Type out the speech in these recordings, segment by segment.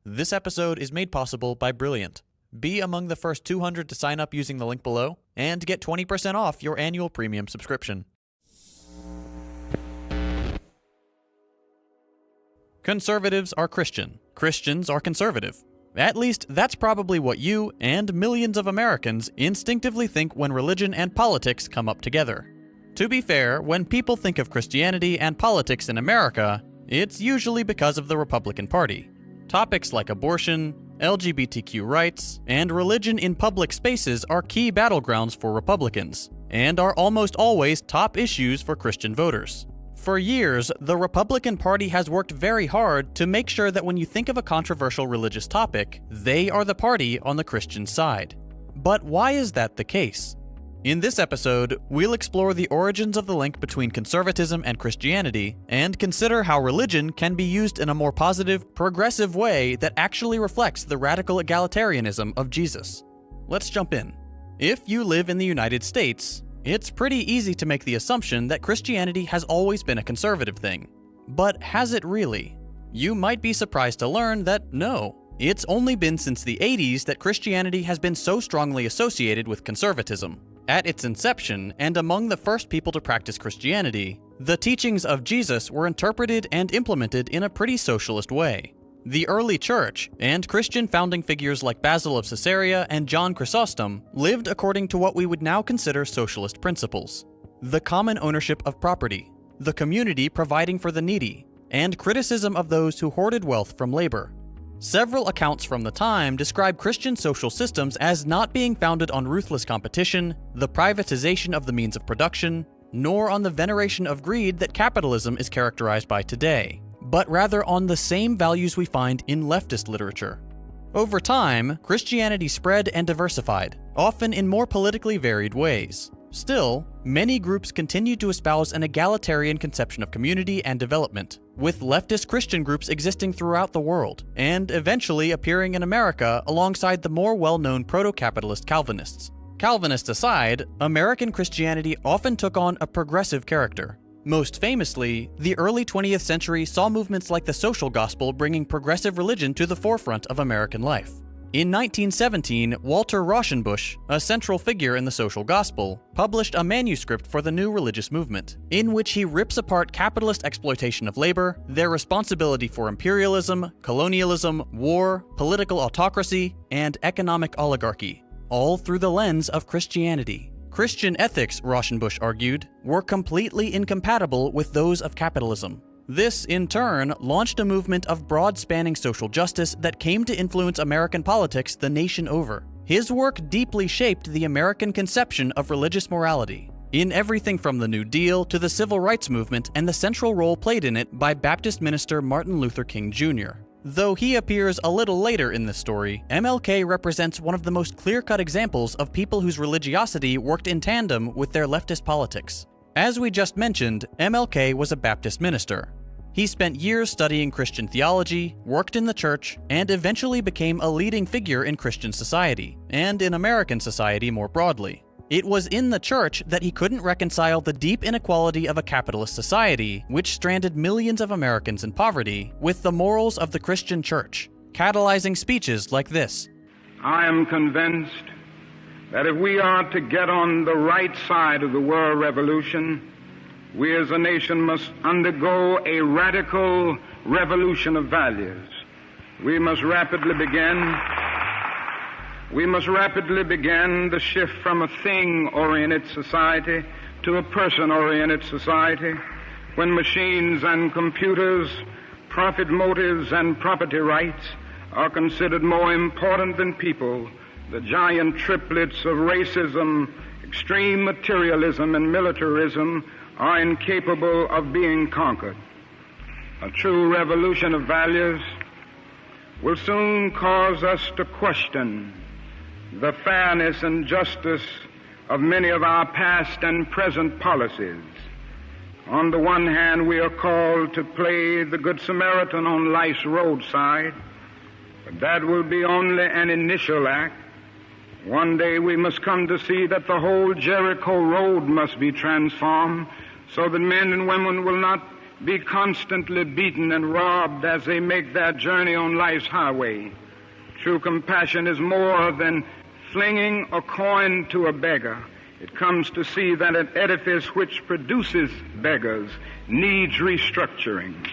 This episode is made possible by Brilliant. Be among the first 200 to sign up using the link below and get 20% off your annual premium subscription. Conservatives are Christian. Christians are conservative. At least, that's probably what you and millions of Americans instinctively think when religion and politics come up together. To be fair, when people think of Christianity and politics in America, it's usually because of the Republican Party. Topics like abortion, LGBTQ rights, and religion in public spaces are key battlegrounds for Republicans, and are almost always top issues for Christian voters. For years, the Republican Party has worked very hard to make sure that when you think of a controversial religious topic, they are the party on the Christian side. But why is that the case? In this episode, we'll explore the origins of the link between conservatism and Christianity, and consider how religion can be used in a more positive, progressive way that actually reflects the radical egalitarianism of Jesus. Let's jump in. If you live in the United States, it's pretty easy to make the assumption that Christianity has always been a conservative thing. But has it really? You might be surprised to learn that no. It's only been since the 80s that Christianity has been so strongly associated with conservatism. At its inception, and among the first people to practice Christianity, the teachings of Jesus were interpreted and implemented in a pretty socialist way. The early church, and Christian founding figures like Basil of Caesarea and John Chrysostom, lived according to what we would now consider socialist principles. The common ownership of property, the community providing for the needy, and criticism of those who hoarded wealth from labor. Several accounts from the time describe Christian social systems as not being founded on ruthless competition, the privatization of the means of production, nor on the veneration of greed that capitalism is characterized by today, but rather on the same values we find in leftist literature. Over time, Christianity spread and diversified, often in more politically varied ways. Still, many groups continued to espouse an egalitarian conception of community and development, with leftist Christian groups existing throughout the world, and eventually appearing in America alongside the more well-known proto-capitalist Calvinists. Calvinists aside, American Christianity often took on a progressive character. Most famously, the early 20th century saw movements like the social gospel bringing progressive religion to the forefront of American life. In 1917, Walter Rauschenbusch, a central figure in the social gospel, published a manuscript for the new religious movement, in which he rips apart capitalist exploitation of labor, their responsibility for imperialism, colonialism, war, political autocracy, and economic oligarchy, all through the lens of Christianity. Christian ethics, Rauschenbusch argued, were completely incompatible with those of capitalism. This, in turn, launched a movement of broad-spanning social justice that came to influence American politics the nation over. His work deeply shaped the American conception of religious morality, in everything from the New Deal to the Civil Rights Movement and the central role played in it by Baptist minister Martin Luther King Jr. Though he appears a little later in this story, MLK represents one of the most clear-cut examples of people whose religiosity worked in tandem with their leftist politics. As we just mentioned, MLK was a Baptist minister. He spent years studying Christian theology, worked in the church, and eventually became a leading figure in Christian society, and in American society more broadly. It was in the church that he couldn't reconcile the deep inequality of a capitalist society, which stranded millions of Americans in poverty, with the morals of the Christian church, catalyzing speeches like this. I am convinced that if we are to get on the right side of the world revolution, we as a nation must undergo a radical revolution of values. We must rapidly begin the shift from a thing-oriented society to a person-oriented society, when machines and computers, profit motives and property rights are considered more important than people. The giant triplets of racism, extreme materialism, and militarism are incapable of being conquered. A true revolution of values will soon cause us to question the fairness and justice of many of our past and present policies. On the one hand, we are called to play the Good Samaritan on life's roadside, but that will be only an initial act. One day we must come to see that the whole Jericho road must be transformed so that men and women will not be constantly beaten and robbed as they make their journey on life's highway. True compassion is more than flinging a coin to a beggar. It comes to see that an edifice which produces beggars needs restructuring.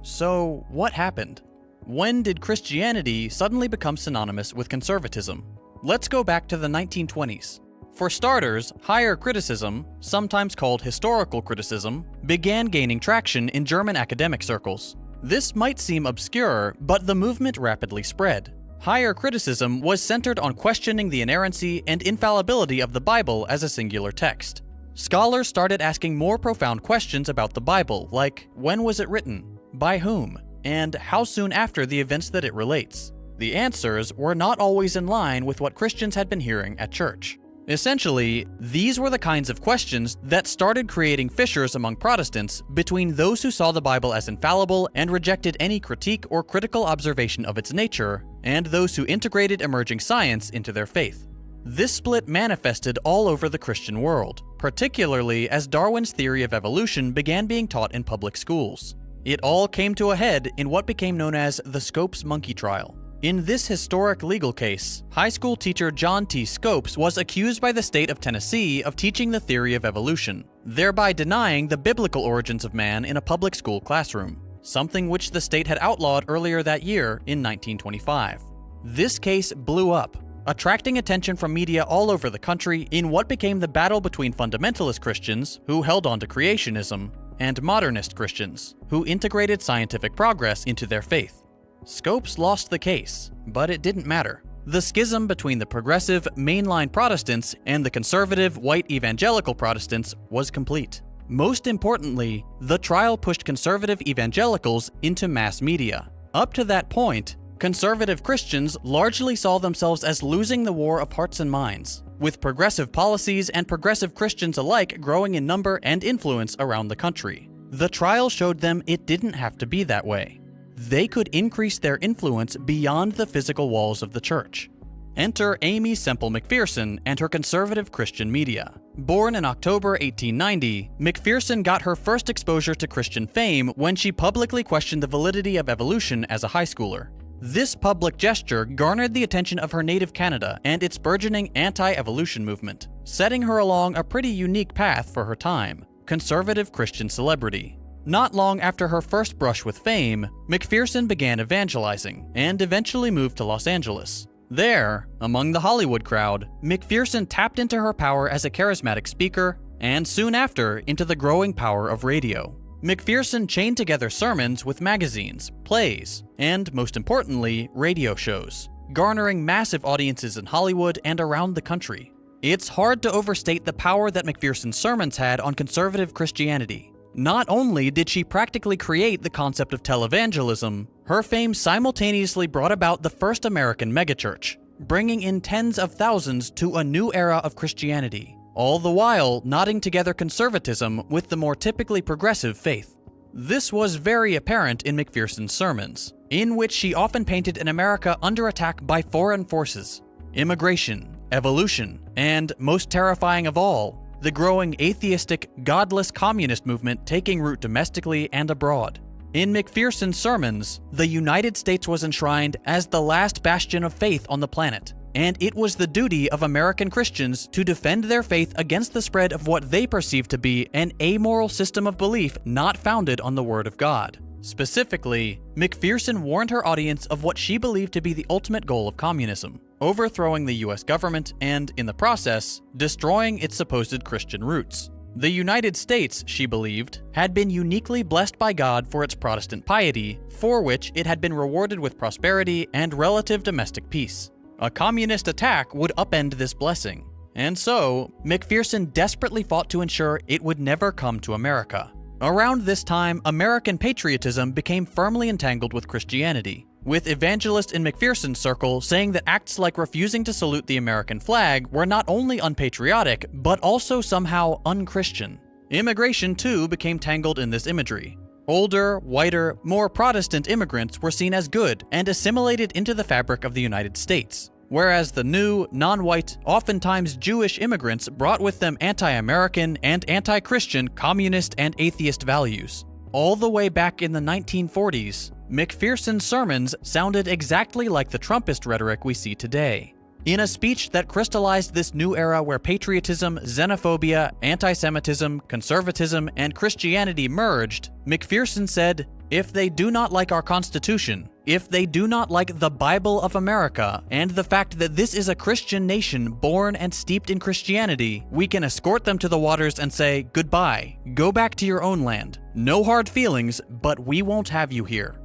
So, what happened? When did Christianity suddenly become synonymous with conservatism? Let's go back to the 1920s. For starters, higher criticism, sometimes called historical criticism, began gaining traction in German academic circles. This might seem obscure, but the movement rapidly spread. Higher criticism was centered on questioning the inerrancy and infallibility of the Bible as a singular text. Scholars started asking more profound questions about the Bible, like when was it written, by whom, and how soon after the events that it relates. The answers were not always in line with what Christians had been hearing at church. Essentially, these were the kinds of questions that started creating fissures among Protestants between those who saw the Bible as infallible and rejected any critique or critical observation of its nature, and those who integrated emerging science into their faith. This split manifested all over the Christian world, particularly as Darwin's theory of evolution began being taught in public schools. It all came to a head in what became known as the Scopes monkey trial. In this historic legal case, high school teacher John T. Scopes was accused by the state of Tennessee of teaching the theory of evolution, thereby denying the biblical origins of man in a public school classroom, something which the state had outlawed earlier that year in 1925. This case blew up, attracting attention from media all over the country in what became the battle between fundamentalist Christians, who held on to creationism, and modernist Christians, who integrated scientific progress into their faith. Scopes lost the case, but it didn't matter. The schism between the progressive, mainline Protestants and the conservative, white evangelical Protestants was complete. Most importantly, the trial pushed conservative evangelicals into mass media. Up to that point, conservative Christians largely saw themselves as losing the war of hearts and minds, with progressive policies and progressive Christians alike growing in number and influence around the country. The trial showed them it didn't have to be that way. They could increase their influence beyond the physical walls of the church. Enter Amy Semple McPherson and her conservative Christian media. Born in October 1890, McPherson got her first exposure to Christian fame when she publicly questioned the validity of evolution as a high schooler. This public gesture garnered the attention of her native Canada and its burgeoning anti-evolution movement, setting her along a pretty unique path for her time: conservative Christian celebrity. Not long after her first brush with fame, McPherson began evangelizing and eventually moved to Los Angeles. There, among the Hollywood crowd, McPherson tapped into her power as a charismatic speaker and soon after into the growing power of radio. McPherson chained together sermons with magazines, plays, and most importantly, radio shows, garnering massive audiences in Hollywood and around the country. It's hard to overstate the power that McPherson's sermons had on conservative Christianity. Not only did she practically create the concept of televangelism, her fame simultaneously brought about the first American megachurch, bringing in tens of thousands to a new era of Christianity, all the while knotting together conservatism with the more typically progressive faith. This was very apparent in McPherson's sermons, in which she often painted an America under attack by foreign forces, immigration, evolution, and, most terrifying of all, the growing atheistic, godless communist movement taking root domestically and abroad. In McPherson's sermons, the United States was enshrined as the last bastion of faith on the planet, and it was the duty of American Christians to defend their faith against the spread of what they perceived to be an amoral system of belief not founded on the Word of God. Specifically, McPherson warned her audience of what she believed to be the ultimate goal of communism: overthrowing the US government and, in the process, destroying its supposed Christian roots. The United States, she believed, had been uniquely blessed by God for its Protestant piety, for which it had been rewarded with prosperity and relative domestic peace. A communist attack would upend this blessing, and so, McPherson desperately fought to ensure it would never come to America. Around this time, American patriotism became firmly entangled with Christianity, with evangelists in McPherson's circle saying that acts like refusing to salute the American flag were not only unpatriotic, but also somehow unchristian. Immigration, too, became tangled in this imagery. Older, whiter, more Protestant immigrants were seen as good and assimilated into the fabric of the United States. whereas the new, non-white, oftentimes Jewish immigrants brought with them anti-American and anti-Christian communist and atheist values. All the way back in the 1940s, McPherson's sermons sounded exactly like the Trumpist rhetoric we see today. In a speech that crystallized this new era where patriotism, xenophobia, anti-Semitism, conservatism, and Christianity merged, McPherson said, "If they do not like our Constitution, if they do not like the Bible of America, and the fact that this is a Christian nation born and steeped in Christianity, we can escort them to the waters and say, goodbye, go back to your own land. No hard feelings, but we won't have you here."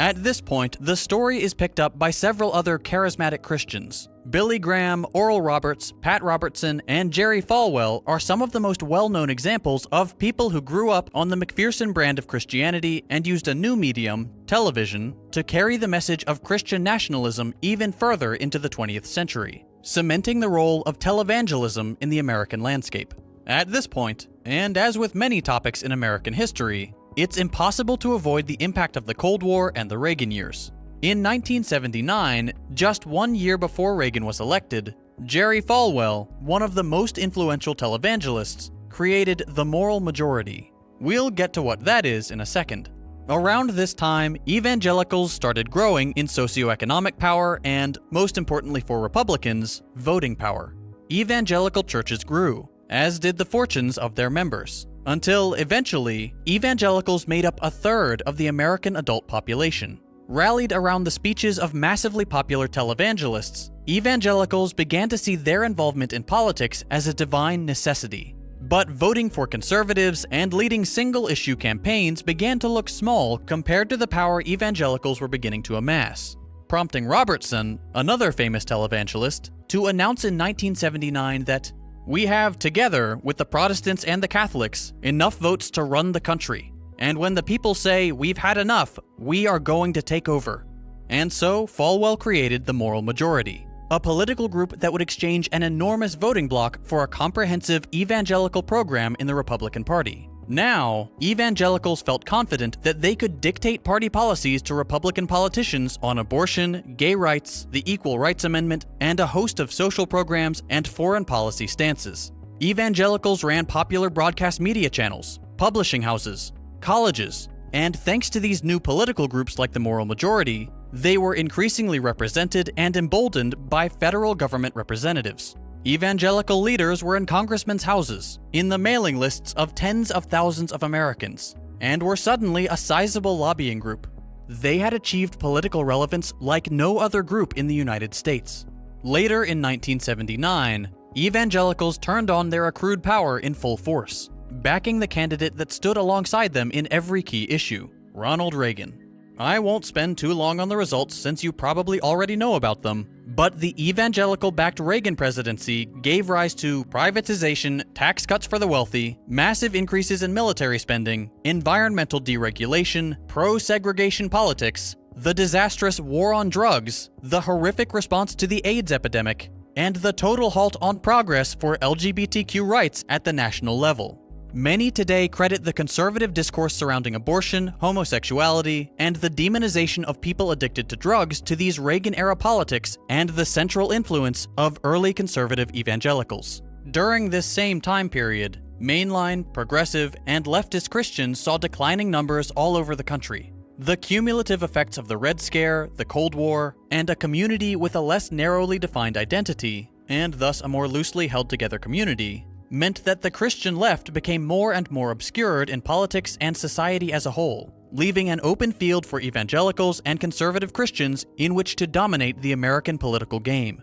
At this point, the story is picked up by several other charismatic Christians. Billy Graham, Oral Roberts, Pat Robertson, and Jerry Falwell are some of the most well-known examples of people who grew up on the McPherson brand of Christianity and used a new medium, television, to carry the message of Christian nationalism even further into the 20th century, cementing the role of televangelism in the American landscape. At this point, and as with many topics in American history, it's impossible to avoid the impact of the Cold War and the Reagan years. In 1979, just 1 year before Reagan was elected, Jerry Falwell, one of the most influential televangelists, created the moral majority. We'll get to what that is in a second. Around this time, evangelicals started growing in socioeconomic power and, most importantly for Republicans, voting power. Evangelical churches grew, as did the fortunes of their members, until eventually, evangelicals made up a third of the American adult population. Rallied around the speeches of massively popular televangelists, evangelicals began to see their involvement in politics as a divine necessity. But voting for conservatives and leading single-issue campaigns began to look small compared to the power evangelicals were beginning to amass, prompting Robertson, another famous televangelist, to announce in 1979 that "We have, together with the Protestants and the Catholics, enough votes to run the country. And when the people say, we've had enough, we are going to take over." And so, Falwell created the Moral Majority, a political group that would exchange an enormous voting bloc for a comprehensive evangelical program in the Republican Party. Now, evangelicals felt confident that they could dictate party policies to Republican politicians on abortion, gay rights, the Equal Rights Amendment, and a host of social programs and foreign policy stances. Evangelicals ran popular broadcast media channels, publishing houses, colleges, and thanks to these new political groups like the Moral Majority, they were increasingly represented and emboldened by federal government representatives. Evangelical leaders were in congressmen's houses, in the mailing lists of tens of thousands of Americans, and were suddenly a sizable lobbying group. They had achieved political relevance like no other group in the United States. Later in 1979, evangelicals turned on their accrued power in full force, backing the candidate that stood alongside them in every key issue, Ronald Reagan. I won't spend too long on the results since you probably already know about them, but the evangelical-backed Reagan presidency gave rise to privatization, tax cuts for the wealthy, massive increases in military spending, environmental deregulation, pro-segregation politics, the disastrous war on drugs, the horrific response to the AIDS epidemic, and the total halt on progress for LGBTQ rights at the national level. Many today credit the conservative discourse surrounding abortion, homosexuality, and the demonization of people addicted to drugs to these Reagan-era politics and the central influence of early conservative evangelicals. During this same time period, mainline, progressive, and leftist Christians saw declining numbers all over the country. The cumulative effects of the Red Scare, the Cold War, and a community with a less narrowly defined identity, and thus a more loosely held together community, meant that the Christian left became more and more obscured in politics and society as a whole, leaving an open field for evangelicals and conservative Christians in which to dominate the American political game.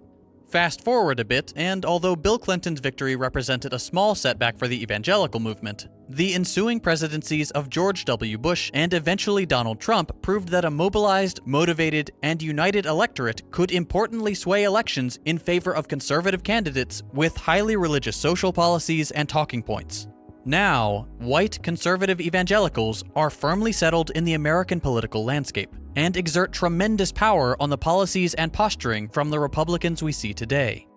Fast forward a bit, and although Bill Clinton's victory represented a small setback for the evangelical movement, the ensuing presidencies of George W. Bush and eventually Donald Trump proved that a mobilized, motivated, and united electorate could importantly sway elections in favor of conservative candidates with highly religious social policies and talking points. Now, white conservative evangelicals are firmly settled in the American political landscape and exert tremendous power on the policies and posturing from the Republicans we see today.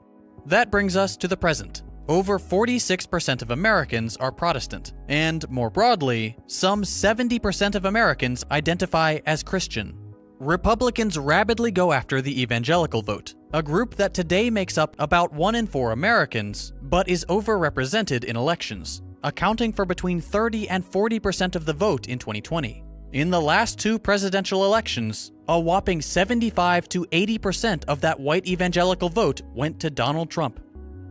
That brings us to the present. Over 46% of Americans are Protestant, and more broadly, some 70% of Americans identify as Christian. Republicans rapidly go after the evangelical vote, a group that today makes up about 1 in 4 Americans, but is overrepresented in elections, accounting for between 30 and 40% of the vote in 2020. In the last 2 presidential elections, a whopping 75 to 80% of that white evangelical vote went to Donald Trump.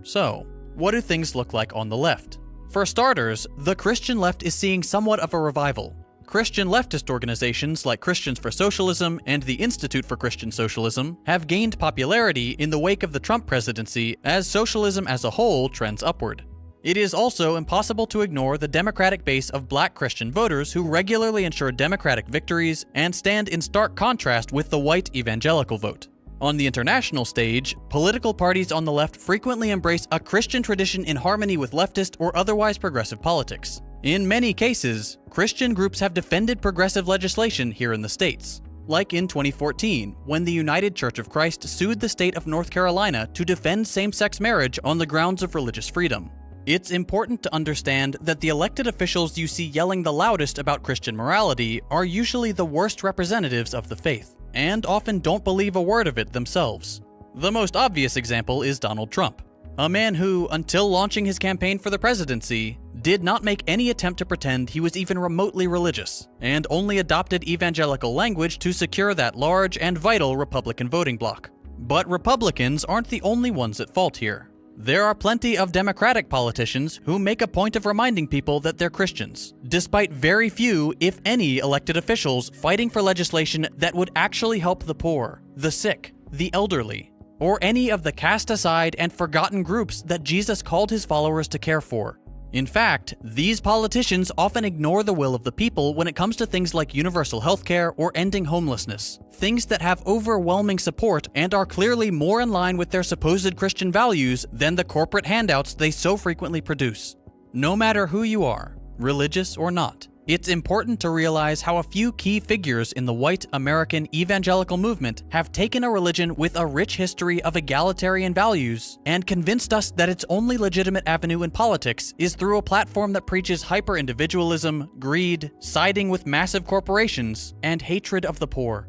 So, what do things look like on the left? For starters, the Christian left is seeing somewhat of a revival. Christian leftist organizations like Christians for Socialism and the Institute for Christian Socialism have gained popularity in the wake of the Trump presidency as socialism as a whole trends upward. It is also impossible to ignore the Democratic base of Black Christian voters who regularly ensure Democratic victories and stand in stark contrast with the white evangelical vote. On the international stage, political parties on the left frequently embrace a Christian tradition in harmony with leftist or otherwise progressive politics. In many cases, Christian groups have defended progressive legislation here in the States, like in 2014, when the United Church of Christ sued the state of North Carolina to defend same-sex marriage on the grounds of religious freedom. It's important to understand that the elected officials you see yelling the loudest about Christian morality are usually the worst representatives of the faith, and often don't believe a word of it themselves. The most obvious example is Donald Trump, a man who, until launching his campaign for the presidency, did not make any attempt to pretend he was even remotely religious, and only adopted evangelical language to secure that large and vital Republican voting bloc. But Republicans aren't the only ones at fault here. There are plenty of Democratic politicians who make a point of reminding people that they're Christians, despite very few, if any, elected officials fighting for legislation that would actually help the poor, the sick, the elderly, or any of the cast aside and forgotten groups that Jesus called his followers to care for. In fact, these politicians often ignore the will of the people when it comes to things like universal healthcare or ending homelessness, things that have overwhelming support and are clearly more in line with their supposed Christian values than the corporate handouts they so frequently produce. No matter who you are, religious or not, it's important to realize how a few key figures in the white American evangelical movement have taken a religion with a rich history of egalitarian values and convinced us that its only legitimate avenue in politics is through a platform that preaches hyper-individualism, greed, siding with massive corporations, and hatred of the poor.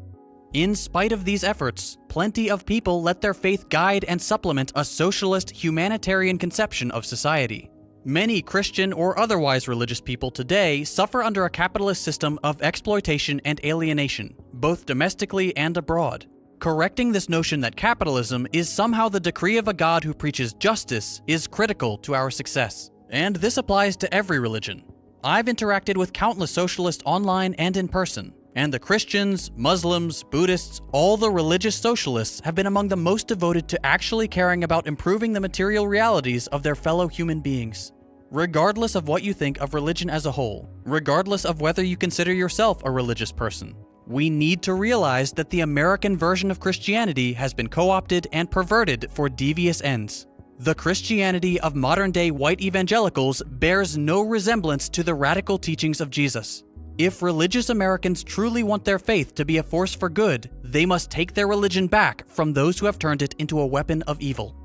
In spite of these efforts, plenty of people let their faith guide and supplement a socialist, humanitarian conception of society. Many Christian or otherwise religious people today suffer under a capitalist system of exploitation and alienation, both domestically and abroad. Correcting this notion that capitalism is somehow the decree of a God who preaches justice is critical to our success. And this applies to every religion. I've interacted with countless socialists online and in person, and the Christians, Muslims, Buddhists, all the religious socialists have been among the most devoted to actually caring about improving the material realities of their fellow human beings. Regardless of what you think of religion as a whole, regardless of whether you consider yourself a religious person, we need to realize that the American version of Christianity has been co-opted and perverted for devious ends. The Christianity of modern-day white evangelicals bears no resemblance to the radical teachings of Jesus. If religious Americans truly want their faith to be a force for good, they must take their religion back from those who have turned it into a weapon of evil.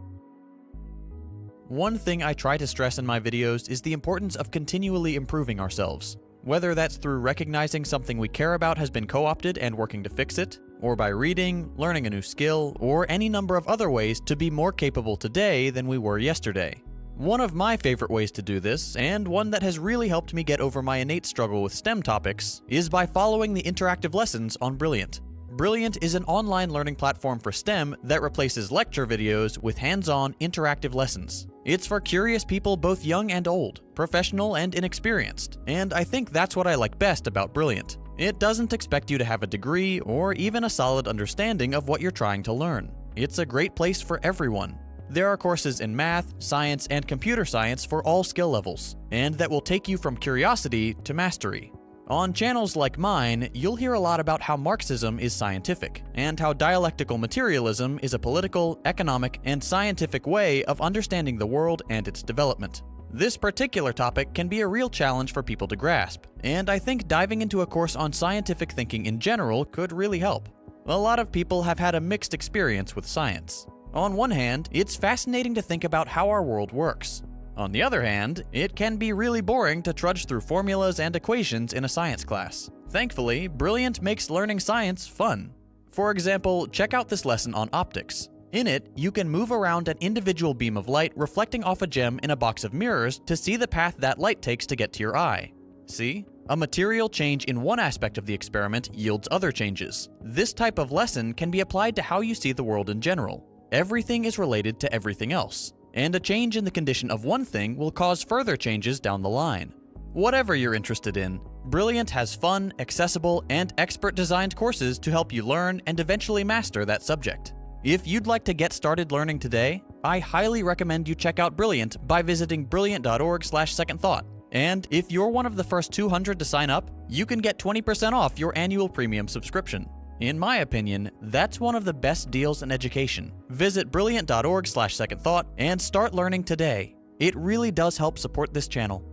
One thing I try to stress in my videos is the importance of continually improving ourselves. Whether that's through recognizing something we care about has been co-opted and working to fix it, or by reading, learning a new skill, or any number of other ways to be more capable today than we were yesterday. One of my favorite ways to do this, and one that has really helped me get over my innate struggle with STEM topics, is by following the interactive lessons on Brilliant. Brilliant is an online learning platform for STEM that replaces lecture videos with hands-on interactive lessons. It's for curious people both young and old, professional and inexperienced, and I think that's what I like best about Brilliant. It doesn't expect you to have a degree or even a solid understanding of what you're trying to learn. It's a great place for everyone. There are courses in math, science, and computer science for all skill levels, and that will take you from curiosity to mastery. On channels like mine, you'll hear a lot about how Marxism is scientific, and how dialectical materialism is a political, economic, and scientific way of understanding the world and its development. This particular topic can be a real challenge for people to grasp, and I think diving into a course on scientific thinking in general could really help. A lot of people have had a mixed experience with science. On one hand, it's fascinating to think about how our world works. On the other hand, it can be really boring to trudge through formulas and equations in a science class. Thankfully, Brilliant makes learning science fun. For example, check out this lesson on optics. In it, you can move around an individual beam of light reflecting off a gem in a box of mirrors to see the path that light takes to get to your eye. See? A material change in one aspect of the experiment yields other changes. This type of lesson can be applied to how you see the world in general. Everything is related to everything else, and a change in the condition of one thing will cause further changes down the line. Whatever you're interested in, Brilliant has fun, accessible, and expert-designed courses to help you learn and eventually master that subject. If you'd like to get started learning today, I highly recommend you check out Brilliant by visiting brilliant.org/secondthought. And if you're one of the first 200 to sign up, you can get 20% off your annual premium subscription. In my opinion, that's one of the best deals in education. Visit brilliant.org/secondthought and start learning today. It really does help support this channel.